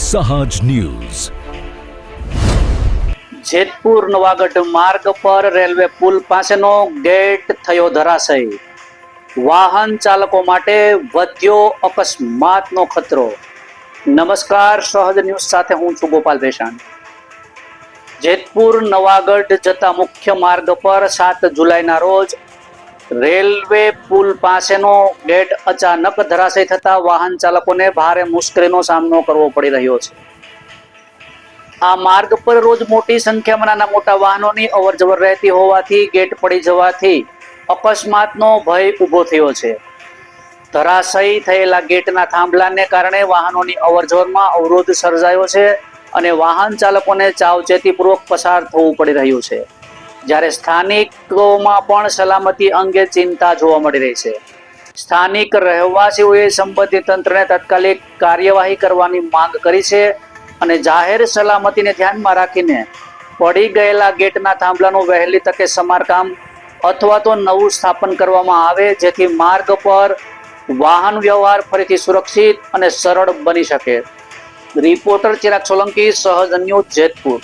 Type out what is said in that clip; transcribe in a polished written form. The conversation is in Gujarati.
સહજ ન્યૂઝ. જેતપુર નવાગઢ માર્ગ પર રેલવે પુલ પાસેનો ગેટ થયો ધરાશયી. વાહન ચાલકો માટે વધ્યો અકસ્માતનો ખતરો. નમસ્કાર, સહજ ન્યૂઝ સાથે હું છું ગોપાલ ભેસાણ. જેતપુર નવાગઢ જતા મુખ્ય માર્ગ પર 7 જુલાઈના રોજ રેલવે પુલ પાસેનો ગેટ અચાનક ધરાશયી થતા વાહન ચાલકોને ભારે મુશ્કેલીનો સામનો કરવો પડી રહ્યો છે. આ માર્ગ પર રોજ મોટી સંખ્યામાં નાના મોટા વાહનોની અવરજવર રહેતી હોવાથી ગેટ પડી જવાથી અકસ્માતનો ભય ઊભો થયો છે. ધરાશયી થયેલા ગેટના થાંભલાને કારણે વાહનોની અવરજવરમાં અવરોધ સર્જાયો છે અને વાહન ચાલકોને સાવચેતીપૂર્વક પસાર થવું પડી રહ્યું છે. જ્યારે સ્થાનિકોમાં પણ સલામતી અંગે ચિંતા જોવા મળી રહી છે. સ્થાનિક રહેવાસીઓએ સંબંધિત તંત્રને તાત્કાલિક કાર્યવાહી કરવાની માંગ કરી છે અને જાહેર સલામતીને ધ્યાનમાં રાખીને પડી ગયેલા ગેટના થાંભલાનું વહેલી તકે સમારકામ અથવા તો નવું સ્થાપન કરવામાં આવે, જેથી માર્ગ પર વાહન વ્યવહાર ફરીથી સુરક્ષિત અને સરળ બની શકે. રિપોર્ટર ચિરાગ સોલંકી, સહજ ન્યૂઝ, જેતપુર.